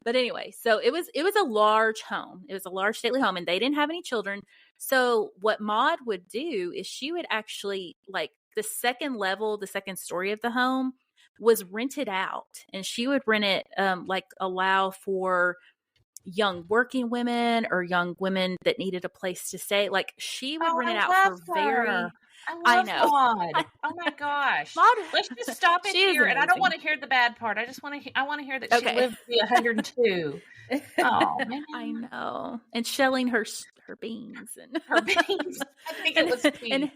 Speaker 2: But anyway, so it was a large home. It was a large stately home, and they didn't have any children. So what Maud would do is she would actually, like, the second level, the second story of the home was rented out, and she would rent it, allow for young working women or young women that needed a place to stay. Like, she would rent it out for very.
Speaker 1: I know. Maud. Oh my gosh.
Speaker 2: Maud,
Speaker 1: let's just stop it here. And I don't want to hear the bad part. I want to hear that she lived to be 102. Oh man.
Speaker 2: I know. And shelling her beans and
Speaker 1: her beans. I think it was beans.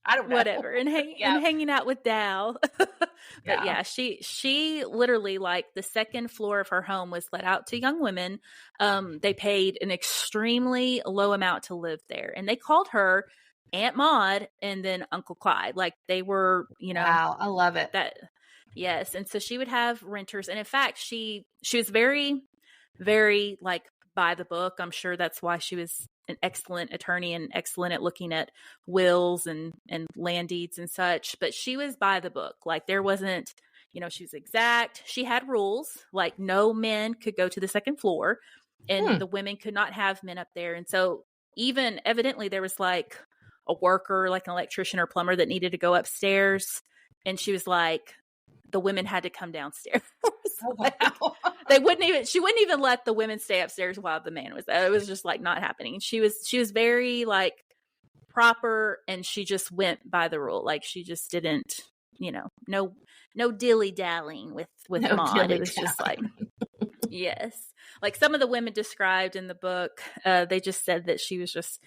Speaker 1: I don't know.
Speaker 2: Whatever. And hanging out with Dow. But yeah, she literally, like, the second floor of her home was let out to young women. They paid an extremely low amount to live there. And they called her Aunt Maud and then Uncle Clyde. Like, they were,
Speaker 1: Wow, I love it.
Speaker 2: Yes. And so she would have renters. And in fact, she was very, very, like, by the book. I'm sure that's why she was an excellent attorney and excellent at looking at wills and land deeds and such. But she was by the book. Like, there wasn't, she was exact. She had rules, like no men could go to the second floor, and the women could not have men up there. And so even evidently there was, like, a worker, like an electrician or plumber, that needed to go upstairs. And she was like, the women had to come downstairs.
Speaker 1: Oh, wow.
Speaker 2: She wouldn't even let the women stay upstairs while the man was there. It was just, like, not happening. She was very, like, proper, and she just went by the rule. Like, she just didn't, no dilly dallying with Maud. It was just like, yes. Like, some of the women described in the book, they just said that she was just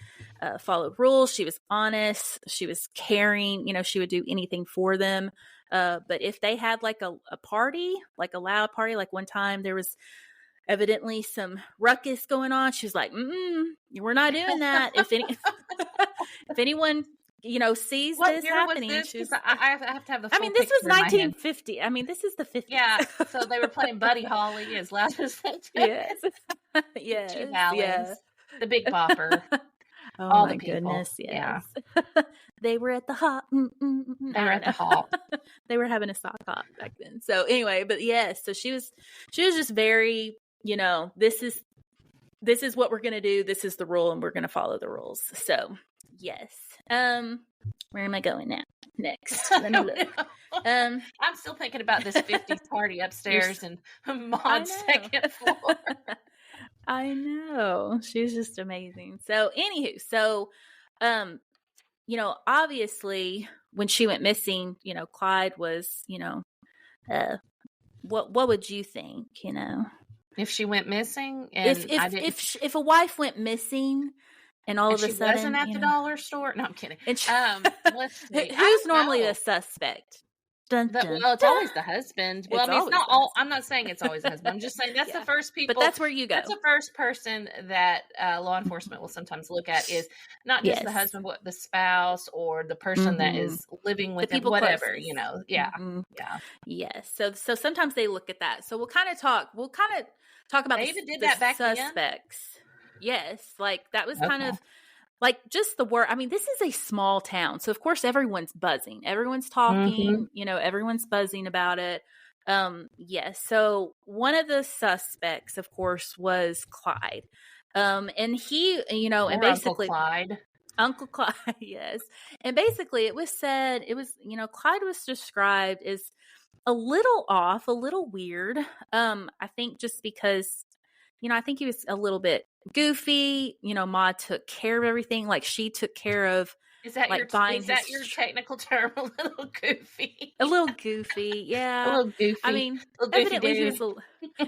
Speaker 2: followed rules. She was honest. She was caring. She would do anything for them. But if they had, like, a party, like a loud party, like one time there was evidently some ruckus going on, she was like, we're not doing that. If anyone, sees
Speaker 1: what
Speaker 2: this
Speaker 1: year
Speaker 2: happening,
Speaker 1: was this? I have to have the full
Speaker 2: this was
Speaker 1: picture in my head.
Speaker 2: 1950. This is the 50s.
Speaker 1: Yeah. So they were playing Buddy Holly as loud as they did.
Speaker 2: Yes. Yes.
Speaker 1: Yeah. The Big Bopper.
Speaker 2: Oh,
Speaker 1: all
Speaker 2: my
Speaker 1: the people.
Speaker 2: Goodness, yes.
Speaker 1: Yeah.
Speaker 2: They were at the hop.
Speaker 1: They were at the hop.
Speaker 2: They were having a sock hop back then. So anyway, but yes, so she was just very, this is what we're going to do. This is the rule, and we're going to follow the rules. So yes. Where am I going now? Next. Let me look.
Speaker 1: I'm still thinking about this 50s party upstairs and Maud's second floor.
Speaker 2: I know. She's just amazing. So anywho, obviously when she went missing, Clyde was, what would you think,
Speaker 1: if she went missing? And
Speaker 2: if a wife went missing and all of a sudden
Speaker 1: wasn't at the dollar store? No, I'm kidding.
Speaker 2: Let's see.
Speaker 1: Who's
Speaker 2: normally the suspect?
Speaker 1: Well, it's always the husband. Well, it's not all. I'm not saying it's always the husband. I'm just saying that's the first people.
Speaker 2: But that's where you go.
Speaker 1: That's the first person that law enforcement will sometimes look at, is not just the husband, but the spouse or the person that is living with them, whatever, closest. Yeah. Mm-hmm. Yeah.
Speaker 2: Yes. So sometimes they look at that. So we'll kind of talk about
Speaker 1: they even did that back
Speaker 2: suspects. Then? Yes. Like, that was kind of like just the word. This is a small town. So of course everyone's buzzing. Everyone's talking, everyone's buzzing about it. Yes. So one of the suspects, of course, was Clyde. And he, and basically Uncle Clyde, yes. And basically it was said, Clyde was described as a little off, a little weird. I think just because, I think he was a little bit goofy. Maud took care of everything. Like she took care of,
Speaker 1: is that your technical term? A little goofy.
Speaker 2: A little goofy, yeah.
Speaker 1: A little goofy.
Speaker 2: I mean,
Speaker 1: evidently
Speaker 2: he was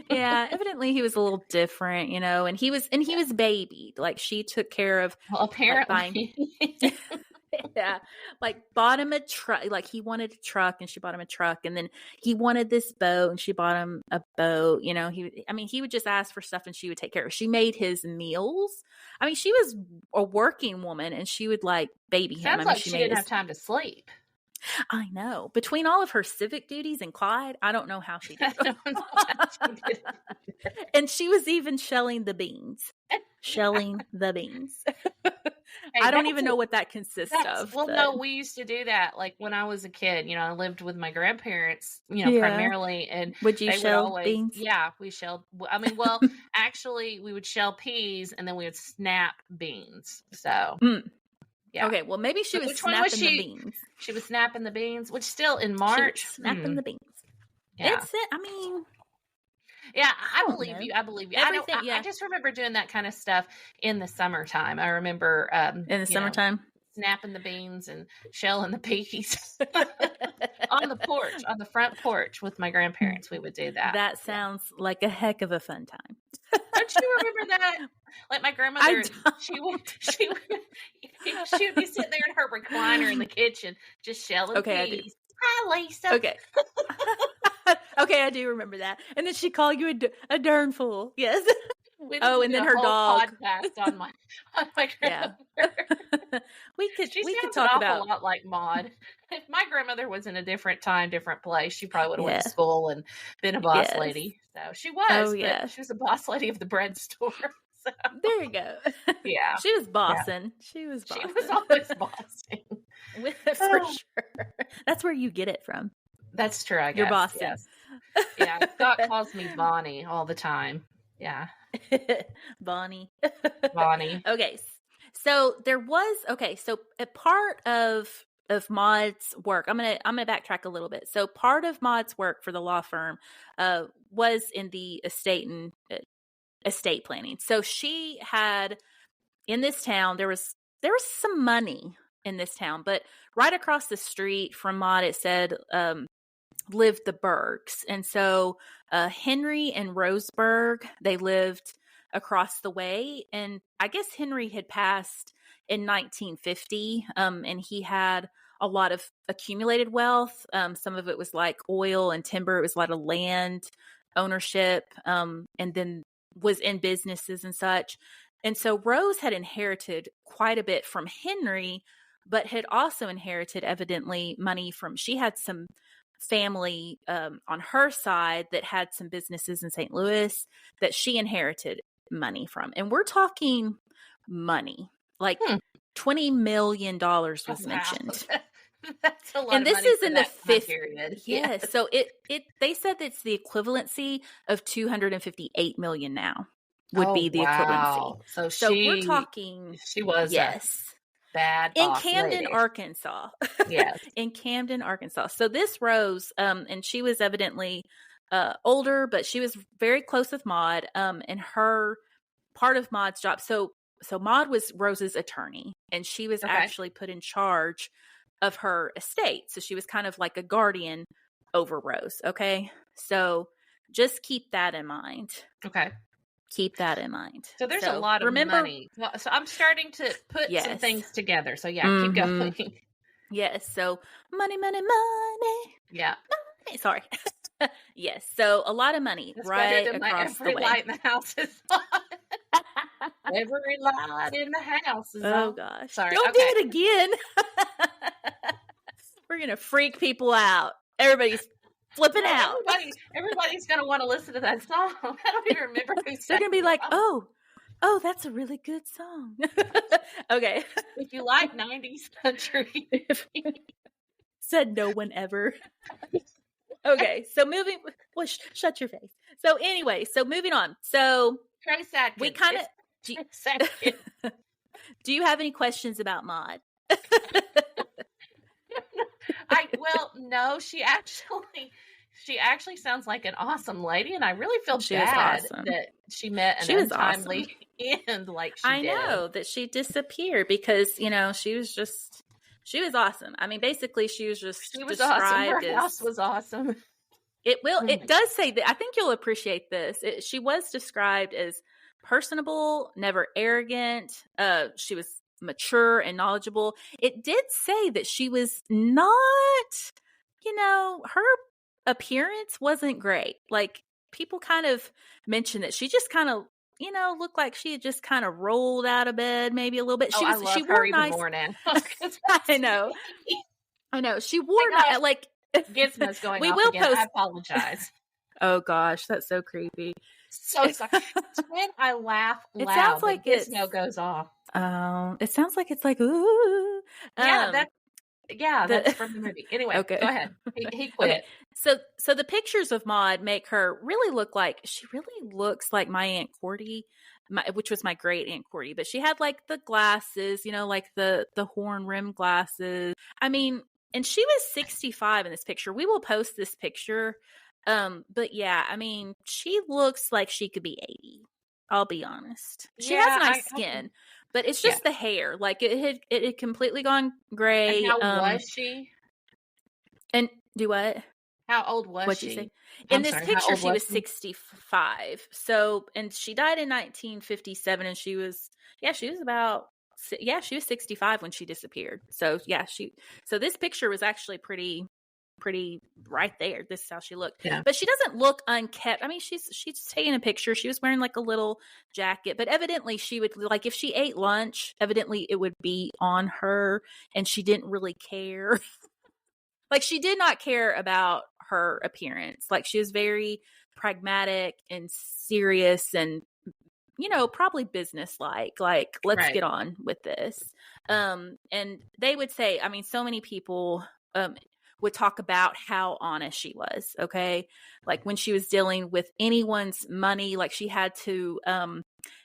Speaker 2: evidently he was a little different, and he was babied. Like she took care of.
Speaker 1: Well, apparently.
Speaker 2: Yeah, like bought him a truck. Like he wanted a truck, and she bought him a truck. And then he wanted this boat, and she bought him a boat. He would just ask for stuff, and she would take care of it. She made his meals. I mean, she was a working woman, and she would like baby him.
Speaker 1: Sounds like she didn't have time to sleep.
Speaker 2: I know. Between all of her civic duties and Clyde, I don't know how she did it. And she was even shelling the beans. Shelling the beans. Hey, I don't even know what that consists of.
Speaker 1: Well, no, we used to do that. Like when I was a kid, I lived with my grandparents, primarily. And
Speaker 2: would you shell beans?
Speaker 1: Yeah, we shelled. I mean, well, actually, we would shell peas and then we would snap beans. So.
Speaker 2: Yeah. Okay, well, maybe she was snapping the beans.
Speaker 1: She was snapping the beans, which still in March.
Speaker 2: Snapping the beans.
Speaker 1: Yeah.
Speaker 2: It's it. I mean.
Speaker 1: Yeah, I believe you. I believe you. I just remember doing that kind of stuff in the summertime. I remember
Speaker 2: in the summertime
Speaker 1: snapping the beans and shelling the peas on the front porch with my grandparents. We would do that.
Speaker 2: That sounds like a heck of a fun time.
Speaker 1: Don't you remember that? Like my grandmother, she would be sitting there in her recliner in the kitchen, just shelling peas. Hi, Lisa.
Speaker 2: Okay. Okay, I do remember that. And then she called you a darn fool. Yes. And then her dog.
Speaker 1: Podcast on my grandmother.
Speaker 2: Yeah. we could talk about
Speaker 1: a lot like Maud. If my grandmother was in a different time, different place, she probably would have went to school and been a boss lady. So she was. Oh, yeah. She was a boss lady of the bread store. So.
Speaker 2: There you go.
Speaker 1: Yeah.
Speaker 2: She was bossing.
Speaker 1: Yeah.
Speaker 2: She was
Speaker 1: always bossing.
Speaker 2: For sure. That's where you get it from.
Speaker 1: That's true, I guess.
Speaker 2: You're bossing.
Speaker 1: Yes. Yeah. Scott calls me Bonnie all the time. Yeah.
Speaker 2: Bonnie.
Speaker 1: Okay.
Speaker 2: So there was so a part of Maud's work. I'm gonna backtrack a little bit. So part of Maud's work for the law firm was in the estate planning. So she had in this town there was some money in this town, but right across the street from Maud it said lived the Bergs. And so Henry and Rose Berg, they lived across the way. And I guess Henry had passed in 1950 and he had a lot of accumulated wealth. Some of it was like oil and timber. It was a lot of land ownership and then was in businesses and such. And so Rose had inherited quite a bit from Henry, but had also inherited evidently money from, she had some family on her side that had some businesses in St. Louis that she inherited money from. And we're talking money, like $20 million was mentioned.
Speaker 1: That's a lot
Speaker 2: and
Speaker 1: of
Speaker 2: this
Speaker 1: money
Speaker 2: is
Speaker 1: for
Speaker 2: in
Speaker 1: that
Speaker 2: the 50s.
Speaker 1: Period.
Speaker 2: Yeah. So they said that's the equivalency of $258 million now would be the equivalency.
Speaker 1: So
Speaker 2: we're talking.
Speaker 1: She was bad
Speaker 2: in Camden, Arkansas.
Speaker 1: Yes.
Speaker 2: In Camden, Arkansas. So this Rose, and she was evidently older, but she was very close with Maud, and her part of Maud's job. So Maud was Rose's attorney, and she was actually put in charge of her estate. So she was kind of like a guardian over Rose. Okay. So just keep that in mind.
Speaker 1: Okay.
Speaker 2: Keep that in mind.
Speaker 1: So there's a lot of money. So I'm starting to put some things together. So yeah, keep going.
Speaker 2: Yes. So money.
Speaker 1: Yeah.
Speaker 2: Money. Sorry. Yes. So a lot of money.
Speaker 1: That's
Speaker 2: right across the way.
Speaker 1: Every light in the house is on. Every light in the house is on.
Speaker 2: Oh gosh.
Speaker 1: Sorry.
Speaker 2: Don't do it again. We're going to freak people out. Everybody's flipping out.
Speaker 1: Everybody's going to want to listen to that song. I don't even remember who sang.
Speaker 2: They're going to be like, oh, that's a really good song. Okay.
Speaker 1: If you like 90s country.
Speaker 2: Said no one ever. Okay, so shut your face. So anyway, moving on. So
Speaker 1: Trace Atkins.
Speaker 2: We kind of.
Speaker 1: Trace Atkins.
Speaker 2: Do you have any questions about Maud?
Speaker 1: No, she actually sounds like an awesome lady, and I really feel bad that she met an untimely end like she did.
Speaker 2: I know that she disappeared because, she was awesome. I mean, basically she was described
Speaker 1: awesome. Her house was awesome.
Speaker 2: It does say that, I think you'll appreciate this. She was described as personable, never arrogant. She was mature and knowledgeable. It did say that she was not, her appearance wasn't great. Like, people kind of mentioned that she just kind of, looked like she had just kind of rolled out of bed maybe a little bit. She wore nice.
Speaker 1: More now.
Speaker 2: I know. She wore like
Speaker 1: Gizmo's going we off will again. I apologize.
Speaker 2: Oh gosh, that's so creepy.
Speaker 1: So sorry. When I laugh loud, it sounds like Gizmo goes off.
Speaker 2: It sounds like it's like ooh.
Speaker 1: That's from the movie. Anyway, okay. Go ahead. He quit.
Speaker 2: Okay. So the pictures of Maud make her really look like my Aunt Cordy, which was my great Aunt Cordy. But she had like the glasses, like the horn rim glasses. I mean, and she was 65 in this picture. We will post this picture. But yeah, I mean, she looks like she could be 80. I'll be honest. She has nice skin, but it's just the hair. Like it had completely gone gray.
Speaker 1: And how was she?
Speaker 2: And do what?
Speaker 1: How old was she?
Speaker 2: You say? In this picture, she was 65. So, and she died in 1957, and she was 65 when she disappeared. So so this picture was actually pretty right there. This is how she looked. Yeah. But she doesn't look unkept. I mean, she's taking a picture. She was wearing like a little jacket, but evidently she would, like, if she ate lunch, evidently it would be on her, and she didn't really care. Like, she did not care about her appearance. Like, she was very pragmatic and serious and, probably business-like. Like, let's get on with this. And they would say, I mean, so many people would talk about how honest she was. Okay. Like, when she was dealing with anyone's money, like, she had to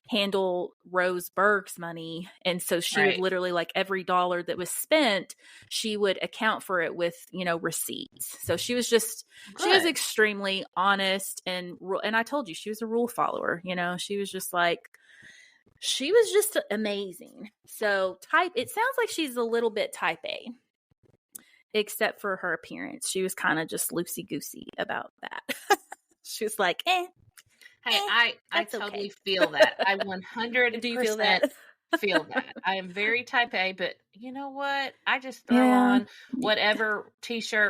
Speaker 2: handle Rose Berg's money. And so she would literally, like, every dollar that was spent, she would account for it with, receipts. So she was she was extremely honest and I told you, she was a rule follower. She was just amazing. So it sounds like she's a little bit type A. Except for her appearance. She was kind of just loosey-goosey about that. She was like, Hey,
Speaker 1: I totally feel that. I 100%
Speaker 2: Do you feel that?
Speaker 1: Feel that. I am very type A, but you know what? I just throw on whatever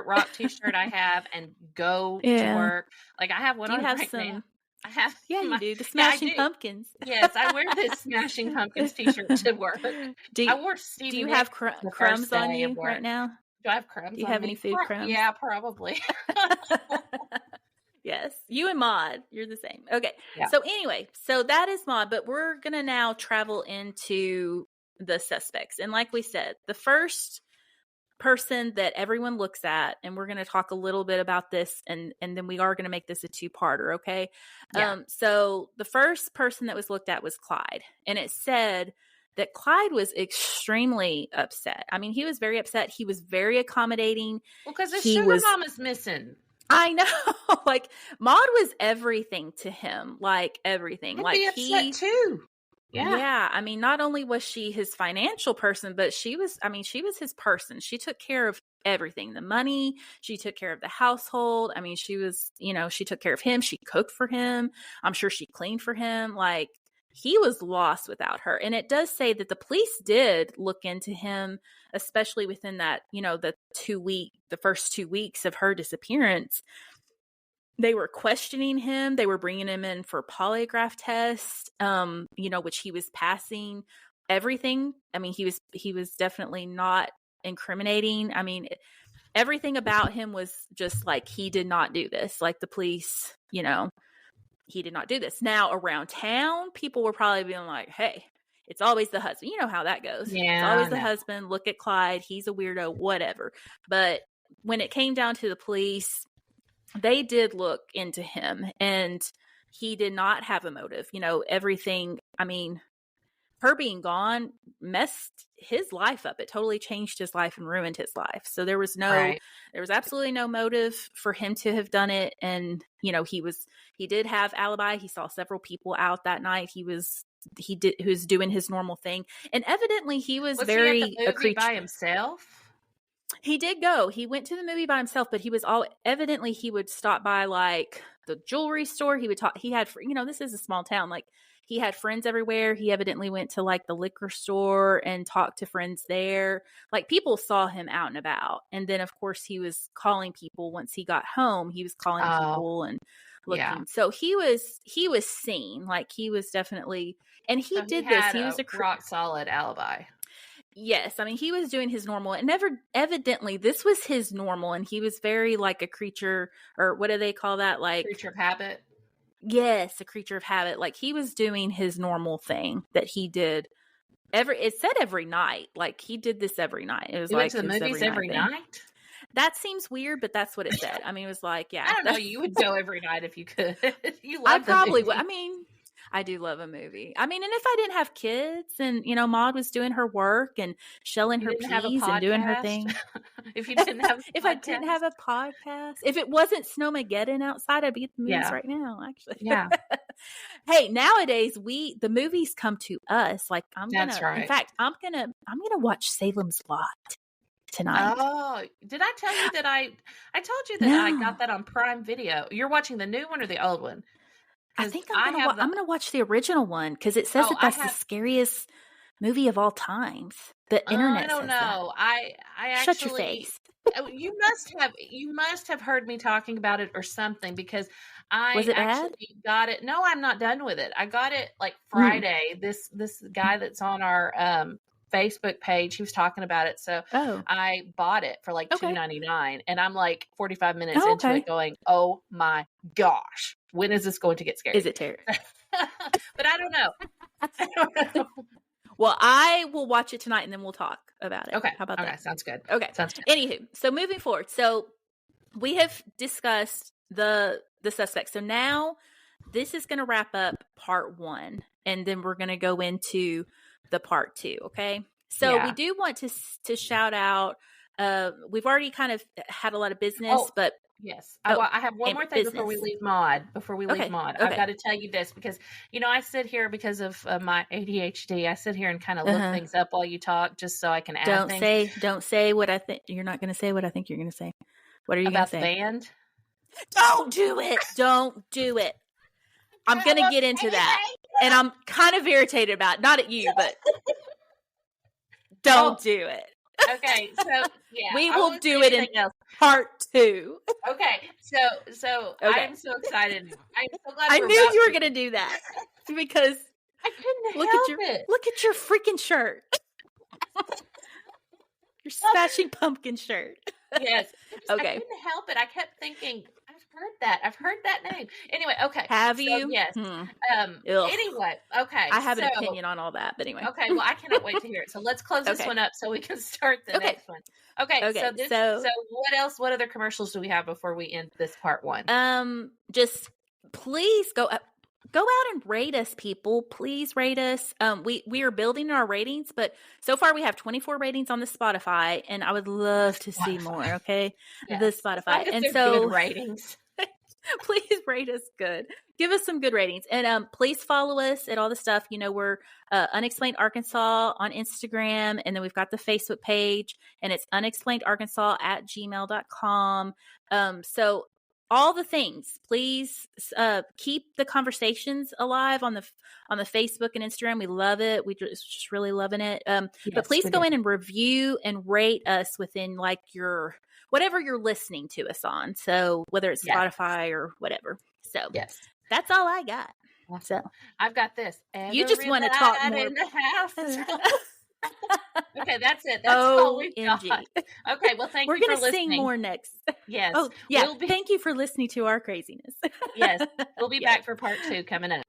Speaker 1: rock t-shirt I have and go to work. Like, I have one on right now. I have.
Speaker 2: Yeah, you do. The Smashing Pumpkins.
Speaker 1: Yes, I wear this Smashing Pumpkins t-shirt to work. I wore Stevie.
Speaker 2: Do you have crumbs on you right now?
Speaker 1: Do I have crumbs?
Speaker 2: Do you have any food crumbs?
Speaker 1: Yeah, probably.
Speaker 2: Yes. You and Maud, you're the same. Okay. Yeah. So anyway, that is Maud, but we're going to now travel into the suspects. And like we said, the first person that everyone looks at, and we're going to talk a little bit about this, and then we are going to make this a two-parter, okay? Yeah. So the first person that was looked at was Clyde, and it said that Clyde was extremely upset. I mean, he was very upset. He was very accommodating.
Speaker 1: Well, because his sugar mom is missing.
Speaker 2: I know. Like, Maud was everything to him. Like, everything.
Speaker 1: I'd be upset too. Yeah.
Speaker 2: Yeah. I mean, not only was she his financial person, but she was his person. She took care of everything. The money. She took care of the household. I mean, she was, she took care of him. She cooked for him. I'm sure she cleaned for him. Like, he was lost without her. And it does say that the police did look into him, especially within that, the first 2 weeks of her disappearance. They were questioning him. They were bringing him in for polygraph tests, which he was passing everything. I mean, he was definitely not incriminating. I mean, everything about him was just like, he did not do this. Like, the police, he did not do this. Now, around town, people were probably being like, hey, it's always the husband. You know how that goes. Yeah, it's always the husband. Look at Clyde. He's a weirdo, whatever. But when it came down to the police, they did look into him, and he did not have a motive. Everything, I mean, her being gone messed his life up. It totally changed his life and ruined his life. So there was absolutely no motive for him to have done it. And, he did have alibi. He saw several people out that night. He was doing his normal thing. And evidently he was very
Speaker 1: he at the movie
Speaker 2: a creature
Speaker 1: by himself.
Speaker 2: He did go. He went to the movie by himself, but he would stop by like the jewelry store. He would talk. He had, this is a small town. Like he had friends everywhere. He evidently went to like the liquor store and talked to friends there. Like people saw him out and about. And then of course he was calling people once he got home. He was calling people and looking. Yeah. So he was seen. Like he was definitely, and he was a
Speaker 1: rock solid alibi.
Speaker 2: Yes. I mean, he was doing his normal, and evidently this was his normal, and he was very like a creature, or what do they call that? Like
Speaker 1: creature of habit.
Speaker 2: Yes. A creature of habit. Like he was doing his normal thing that he did it said every night. Like he did this every night. It was
Speaker 1: went to the movies every night.
Speaker 2: That seems weird, but that's what it said. I mean, it was like, yeah.
Speaker 1: I don't know. You would go every night if you could.
Speaker 2: I probably would. I mean, I do love a movie. I mean, and if I didn't have kids and, Maud was doing her work and shelling her peas and doing her thing.
Speaker 1: If you didn't have
Speaker 2: if I didn't have a podcast, if it wasn't Snowmageddon outside, I'd be at the movies right now, actually.
Speaker 1: Yeah.
Speaker 2: Hey, nowadays the movies come to us. Like
Speaker 1: That's right.
Speaker 2: In fact, I'm gonna watch Salem's Lot tonight.
Speaker 1: Oh, did I tell you that I told you that I got that on Prime Video? You're watching the new one or the old one?
Speaker 2: I think I'm going to watch the original one because it says that's the scariest movie of all times. The internet.
Speaker 1: I don't know. I actually
Speaker 2: shut your face.
Speaker 1: You must have heard me talking about it or something, because I actually got it. No, I'm not done with it. I got it like Friday. This guy that's on our Facebook page, he was talking about it, so I bought it for like $2.99, and I'm like 45 minutes into it, going, "Oh my gosh, when is this going to get scary?
Speaker 2: Is it terrible?"
Speaker 1: But I don't know.
Speaker 2: Well, I will watch it tonight, and then we'll talk about it.
Speaker 1: Okay,
Speaker 2: how about that?
Speaker 1: Okay, sounds good.
Speaker 2: Okay,
Speaker 1: sounds good.
Speaker 2: Anywho, so moving forward, so we have discussed the suspect. So now this is going to wrap up part 1, and then we're going to go into the part 2. Okay. So we do want to shout out, we've already kind of had a lot of business, but
Speaker 1: yes, I have one more thing before we leave Maud. I've got to tell you this, because, I sit here because of my ADHD. I sit here and kind of look things up while you talk, just so I can add things.
Speaker 2: Don't say what I think. You're not going to say what I think you're going to say. What are you going to say?
Speaker 1: About the band?
Speaker 2: Don't do it. Don't do it. I'm going to get into that. And I'm kind of irritated about it. Not at you, but don't do it.
Speaker 1: Okay, so
Speaker 2: we will do it in part 2.
Speaker 1: Okay, so I'm so excited. I'm so glad.
Speaker 2: I knew you were going to do that because
Speaker 1: I couldn't help it.
Speaker 2: Look at your freaking shirt. Your Smashing Pumpkin shirt.
Speaker 1: Yes.
Speaker 2: Okay.
Speaker 1: I couldn't help it. I kept thinking, I've heard that name. Anyway, okay.
Speaker 2: Have you?
Speaker 1: So, yes. Anyway, okay.
Speaker 2: I have an opinion on all that, but anyway.
Speaker 1: Okay, well, I cannot wait to hear it. So let's close this one up so we can start the next one. Okay. So what else? What other commercials do we have before we end this part 1?
Speaker 2: Just please go out and rate us, people. Please rate us. We are building our ratings, but so far we have 24 ratings on the Spotify, and I would love to see more. Okay,
Speaker 1: yes.
Speaker 2: The Spotify, and so
Speaker 1: good ratings.
Speaker 2: Please rate us good. Give us some good ratings, and please follow us at all the stuff. We're Unexplained Arkansas on Instagram, and then we've got the Facebook page, and it's unexplainedarkansas@gmail.com. So all the things. Please keep the conversations alive on the Facebook and Instagram. We love it. We just really loving it. But please go in and review and rate us within like your whatever you're listening to us on. So whether it's Spotify or whatever. So that's all I got. So
Speaker 1: I've got this.
Speaker 2: You just want to talk more.
Speaker 1: In the house. Okay, that's it. That's all we've got. Okay, well, thank you for listening.
Speaker 2: We're going to sing more next.
Speaker 1: Yes.
Speaker 2: Oh, yeah. Thank you for listening to our craziness.
Speaker 1: Yes. We'll be back for part 2 coming up.